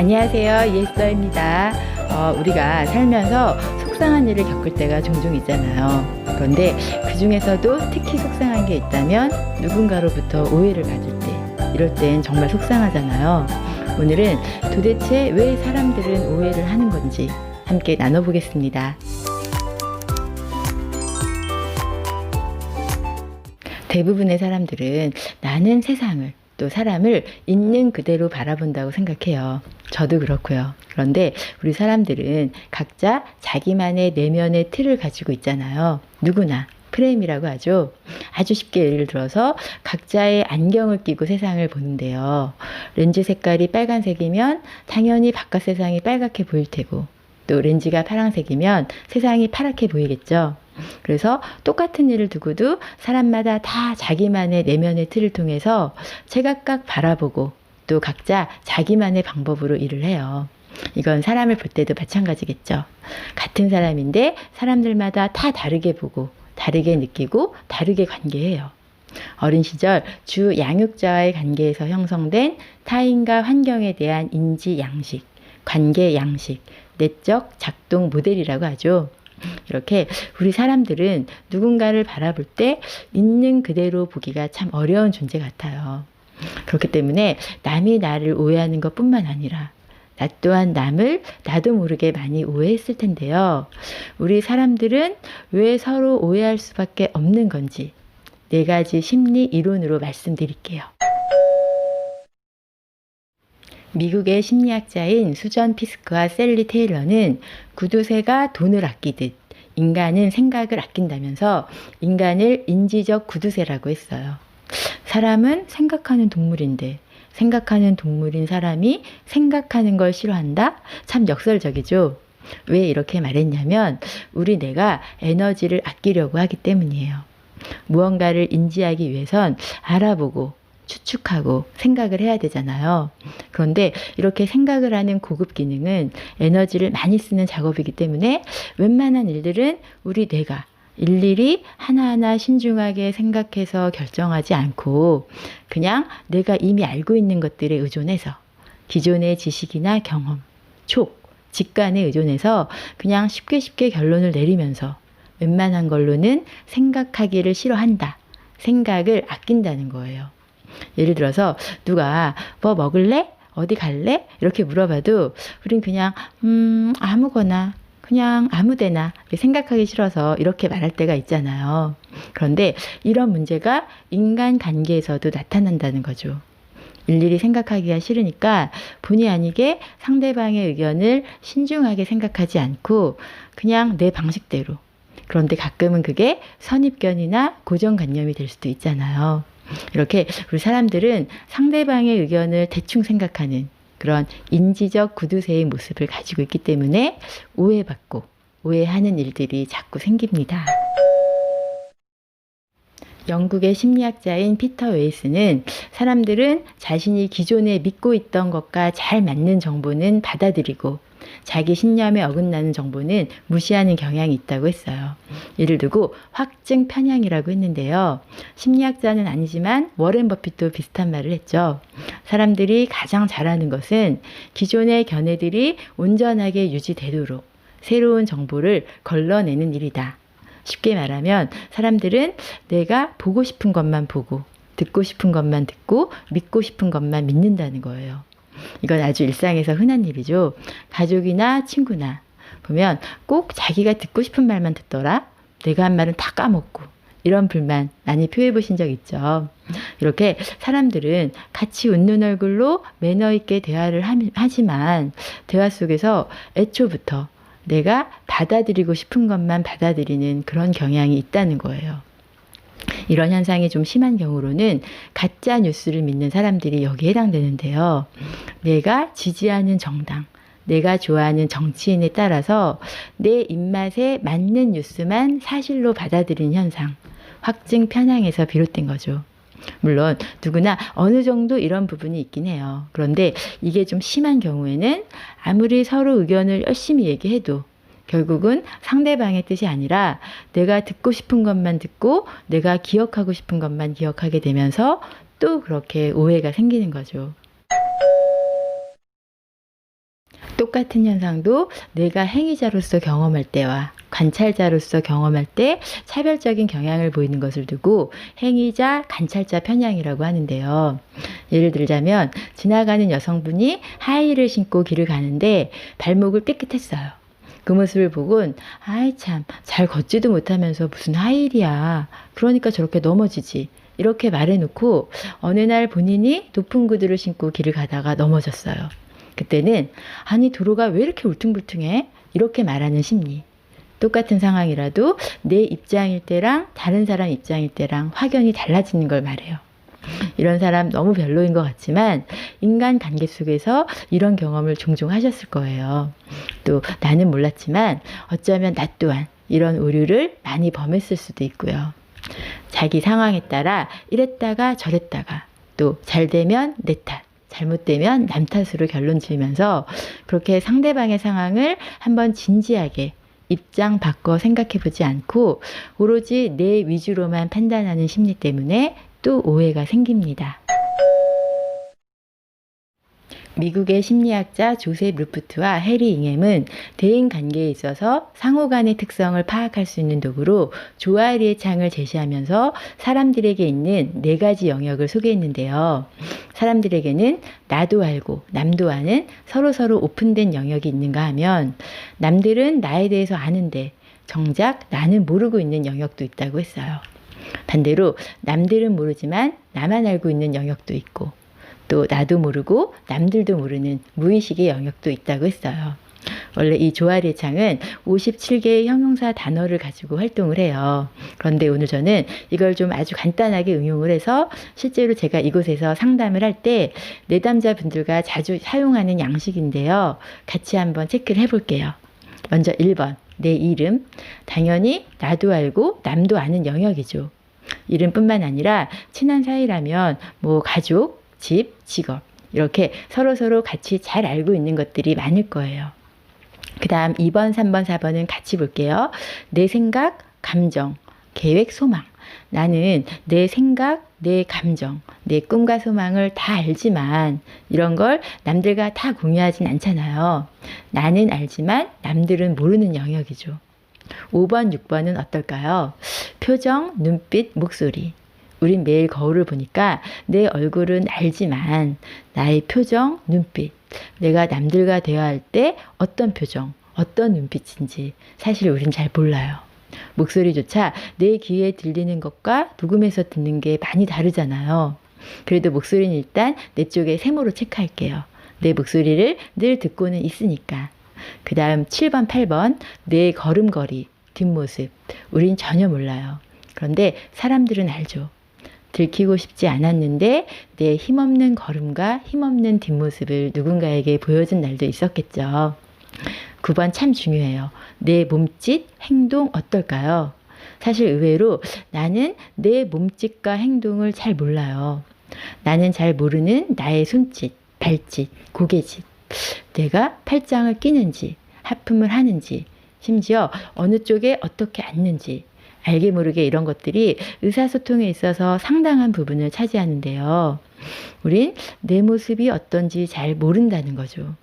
안녕하세요. 예스더입니다. 우리가 살면서 속상한 일을 겪을 때가 종종 있잖아요. 그런데 그 중에서도 특히 속상한 게 있다면 누군가로부터 오해를 받을 때, 이럴 땐 정말 속상하잖아요. 오늘은 도대체 왜 사람들은 오해를 하는 건지 함께 나눠보겠습니다. 대부분의 사람들은 나는 세상을 또 사람을 있는 그대로 바라본다고 생각해요. 저도 그렇고요. 그런데 우리 사람들은 각자 자기만의 내면의 틀을 가지고 있잖아요. 누구나 프레임이라고 하죠. 아주 쉽게 예를 들어서 각자의 안경을 끼고 세상을 보는데요. 렌즈 색깔이 빨간색이면 당연히 바깥 세상이 빨갛게 보일 테고, 또 렌즈가 파란색이면 세상이 파랗게 보이겠죠. 그래서 똑같은 일을 두고도 사람마다 다 자기만의 내면의 틀을 통해서 제각각 바라보고 또 각자 자기만의 방법으로 일을 해요. 이건 사람을 볼 때도 마찬가지겠죠. 같은 사람인데 사람들마다 다 다르게 보고 다르게 느끼고 다르게 관계해요. 어린 시절 주 양육자와의 관계에서 형성된 타인과 환경에 대한 인지 양식, 관계 양식, 내적 작동 모델이라고 하죠. 이렇게 우리 사람들은 누군가를 바라볼 때 있는 그대로 보기가 참 어려운 존재 같아요. 그렇기 때문에 남이 나를 오해하는 것뿐만 아니라 나 또한 남을 나도 모르게 많이 오해했을 텐데요. 우리 사람들은 왜 서로 오해할 수밖에 없는 건지 4가지 심리 이론으로 말씀드릴게요. 미국의 심리학자인 수전 피스크와 셀리 테일러는 구두쇠가 돈을 아끼듯 인간은 생각을 아낀다면서 인간을 인지적 구두쇠라고 했어요. 사람은 생각하는 동물인데 생각하는 동물인 사람이 생각하는 걸 싫어한다? 참 역설적이죠. 왜 이렇게 말했냐면 우리 뇌가 에너지를 아끼려고 하기 때문이에요. 무언가를 인지하기 위해선 알아보고 추측하고 생각을 해야 되잖아요. 그런데 이렇게 생각을 하는 고급 기능은 에너지를 많이 쓰는 작업이기 때문에 웬만한 일들은 우리 뇌가 일일이 하나하나 신중하게 생각해서 결정하지 않고 그냥 내가 이미 알고 있는 것들에 의존해서 기존의 지식이나 경험, 촉, 직관에 의존해서 그냥 쉽게 결론을 내리면서 웬만한 걸로는 생각하기를 싫어한다. 생각을 아낀다는 거예요. 예를 들어서 누가 뭐 먹을래? 어디 갈래? 이렇게 물어봐도 우린 그냥 아무거나 그냥 아무데나 생각하기 싫어서 이렇게 말할 때가 있잖아요. 그런데 이런 문제가 인간관계에서도 나타난다는 거죠. 일일이 생각하기가 싫으니까 본의 아니게 상대방의 의견을 신중하게 생각하지 않고 그냥 내 방식대로. 그런데 가끔은 그게 선입견이나 고정관념이 될 수도 있잖아요. 이렇게 우리 사람들은 상대방의 의견을 대충 생각하는 그런 인지적 구두쇠의 모습을 가지고 있기 때문에 오해받고 오해하는 일들이 자꾸 생깁니다. 영국의 심리학자인 피터 웨이스는 사람들은 자신이 기존에 믿고 있던 것과 잘 맞는 정보는 받아들이고 자기 신념에 어긋나는 정보는 무시하는 경향이 있다고 했어요. 예를 들고 확증 편향이라고 했는데요. 심리학자는 아니지만 워렌 버핏도 비슷한 말을 했죠. 사람들이 가장 잘하는 것은 기존의 견해들이 온전하게 유지되도록 새로운 정보를 걸러내는 일이다. 쉽게 말하면 사람들은 내가 보고 싶은 것만 보고 듣고 싶은 것만 듣고 믿고 싶은 것만 믿는다는 거예요. 이건 아주 일상에서 흔한 일이죠. 가족이나 친구나 보면 꼭 자기가 듣고 싶은 말만 듣더라. 내가 한 말은 다 까먹고 이런 불만 많이 표해 보신 적 있죠. 이렇게 사람들은 같이 웃는 얼굴로 매너 있게 대화를 하지만 대화 속에서 애초부터 내가 받아들이고 싶은 것만 받아들이는 그런 경향이 있다는 거예요. 이런 현상이 좀 심한 경우로는 가짜 뉴스를 믿는 사람들이 여기에 해당되는데요. 내가 지지하는 정당, 내가 좋아하는 정치인에 따라서 내 입맛에 맞는 뉴스만 사실로 받아들이는 현상, 확증 편향에서 비롯된 거죠. 물론 누구나 어느 정도 이런 부분이 있긴 해요. 그런데 이게 좀 심한 경우에는 아무리 서로 의견을 열심히 얘기해도 결국은 상대방의 뜻이 아니라 내가 듣고 싶은 것만 듣고 내가 기억하고 싶은 것만 기억하게 되면서 또 그렇게 오해가 생기는 거죠. 똑같은 현상도 내가 행위자로서 경험할 때와 관찰자로서 경험할 때 차별적인 경향을 보이는 것을 두고 행위자, 관찰자 편향이라고 하는데요. 예를 들자면 지나가는 여성분이 하이힐을 신고 길을 가는데 발목을 삐끗했어요. 그 모습을 보곤 아이 참 잘 걷지도 못하면서 무슨 하이힐이야. 그러니까 저렇게 넘어지지. 이렇게 말해놓고 어느 날 본인이 높은 구두를 신고 길을 가다가 넘어졌어요. 그때는 아니 도로가 왜 이렇게 울퉁불퉁해? 이렇게 말하는 심리. 똑같은 상황이라도 내 입장일 때랑 다른 사람 입장일 때랑 확연히 달라지는 걸 말해요. 이런 사람 너무 별로인 것 같지만 인간 관계 속에서 이런 경험을 종종 하셨을 거예요. 또 나는 몰랐지만 어쩌면 나 또한 이런 오류를 많이 범했을 수도 있고요. 자기 상황에 따라 이랬다가 저랬다가 또 잘되면 내 탓, 잘못되면 남 탓으로 결론 지으면서 그렇게 상대방의 상황을 한번 진지하게 입장 바꿔 생각해 보지 않고 오로지 내 위주로만 판단하는 심리 때문에 또 오해가 생깁니다. 미국의 심리학자 조셉 루프트와 해리 잉햄은 대인 관계에 있어서 상호 간의 특성을 파악할 수 있는 도구로 조아리의 창을 제시하면서 사람들에게 있는 4가지 영역을 소개했는데요. 사람들에게는 나도 알고 남도 아는 서로 오픈된 영역이 있는가 하면 남들은 나에 대해서 아는데 정작 나는 모르고 있는 영역도 있다고 했어요. 반대로 남들은 모르지만 나만 알고 있는 영역도 있고 또 나도 모르고 남들도 모르는 무의식의 영역도 있다고 했어요. 원래 이 조아리의 창은 57개의 형용사 단어를 가지고 활동을 해요. 그런데 오늘 저는 이걸 좀 아주 간단하게 응용을 해서 실제로 제가 이곳에서 상담을 할 때 내담자분들과 자주 사용하는 양식인데요. 같이 한번 체크를 해볼게요. 먼저 1번, 내 이름. 당연히 나도 알고 남도 아는 영역이죠. 이름뿐만 아니라 친한 사이라면 뭐 가족, 집, 직업 이렇게 서로 같이 잘 알고 있는 것들이 많을 거예요. 그 다음 2번, 3번, 4번은 같이 볼게요. 내 생각, 감정, 계획, 소망. 나는 내 생각, 내 감정, 내 꿈과 소망을 다 알지만 이런 걸 남들과 다 공유하진 않잖아요. 나는 알지만 남들은 모르는 영역이죠. 5번, 6번은 어떨까요? 표정, 눈빛, 목소리. 우린 매일 거울을 보니까 내 얼굴은 알지만 나의 표정, 눈빛, 내가 남들과 대화할 때 어떤 표정, 어떤 눈빛인지 사실 우린 잘 몰라요. 목소리조차 내 귀에 들리는 것과 녹음해서 듣는 게 많이 다르잖아요. 그래도 목소리는 일단 내 쪽에 세모로 체크할게요. 내 목소리를 늘 듣고는 있으니까. 그 다음 7번, 8번 내 걸음걸이, 뒷모습 우린 전혀 몰라요. 그런데 사람들은 알죠. 들키고 싶지 않았는데 내 힘없는 걸음과 힘없는 뒷모습을 누군가에게 보여준 날도 있었겠죠. 9번 참 중요해요. 내 몸짓, 행동 어떨까요? 사실 의외로 나는 내 몸짓과 행동을 잘 몰라요. 나는 잘 모르는 나의 손짓, 발짓, 고개짓. 내가 팔짱을 끼는지, 하품을 하는지, 심지어 어느 쪽에 어떻게 앉는지 알게 모르게 이런 것들이 의사소통에 있어서 상당한 부분을 차지하는데요. 우린 내 모습이 어떤지 잘 모른다는 거죠.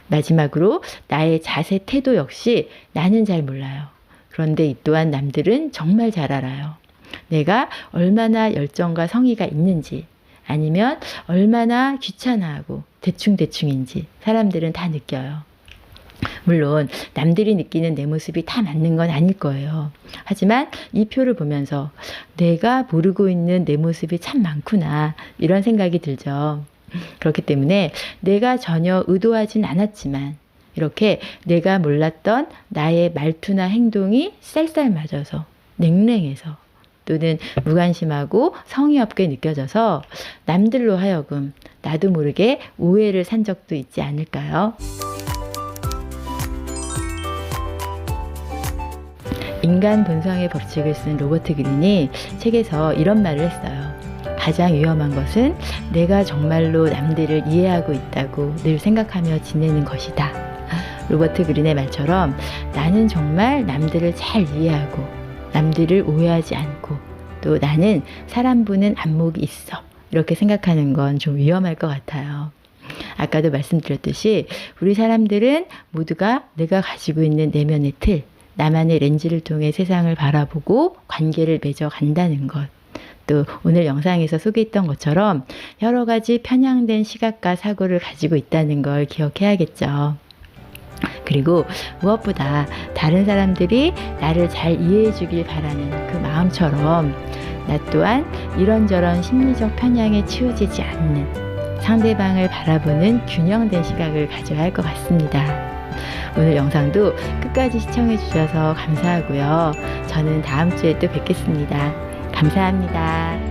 마지막으로 나의 자세, 태도 역시 나는 잘 몰라요. 그런데 이 또한 남들은 정말 잘 알아요. 내가 얼마나 열정과 성의가 있는지 아니면 얼마나 귀찮아하고 대충인지 사람들은 다 느껴요. 물론 남들이 느끼는 내 모습이 다 맞는 건 아닐 거예요. 하지만 이 표를 보면서 내가 모르고 있는 내 모습이 참 많구나 이런 생각이 들죠. 그렇기 때문에 내가 전혀 의도하진 않았지만 이렇게 내가 몰랐던 나의 말투나 행동이 쌀쌀 맞아서 냉랭해서 또는 무관심하고 성의 없게 느껴져서 남들로 하여금 나도 모르게 오해를 산 적도 있지 않을까요? 인간 본성의 법칙을 쓴 로버트 그린이 책에서 이런 말을 했어요. 가장 위험한 것은 내가 정말로 남들을 이해하고 있다고 늘 생각하며 지내는 것이다. 로버트 그린의 말처럼 나는 정말 남들을 잘 이해하고 남들을 오해하지 않고 또 나는 사람 보는 안목이 있어 이렇게 생각하는 건 좀 위험할 것 같아요. 아까도 말씀드렸듯이 우리 사람들은 모두가 내가 가지고 있는 내면의 틀, 나만의 렌즈를 통해 세상을 바라보고 관계를 맺어 간다는 것. 또 오늘 영상에서 소개했던 것처럼 여러 가지 편향된 시각과 사고를 가지고 있다는 걸 기억해야겠죠. 그리고 무엇보다 다른 사람들이 나를 잘 이해해 주길 바라는 그 마음처럼 나 또한 이런저런 심리적 편향에 치우치지 않는 상대방을 바라보는 균형된 시각을 가져야 할 것 같습니다. 오늘 영상도 끝까지 시청해 주셔서 감사하고요. 저는 다음 주에 또 뵙겠습니다. 감사합니다.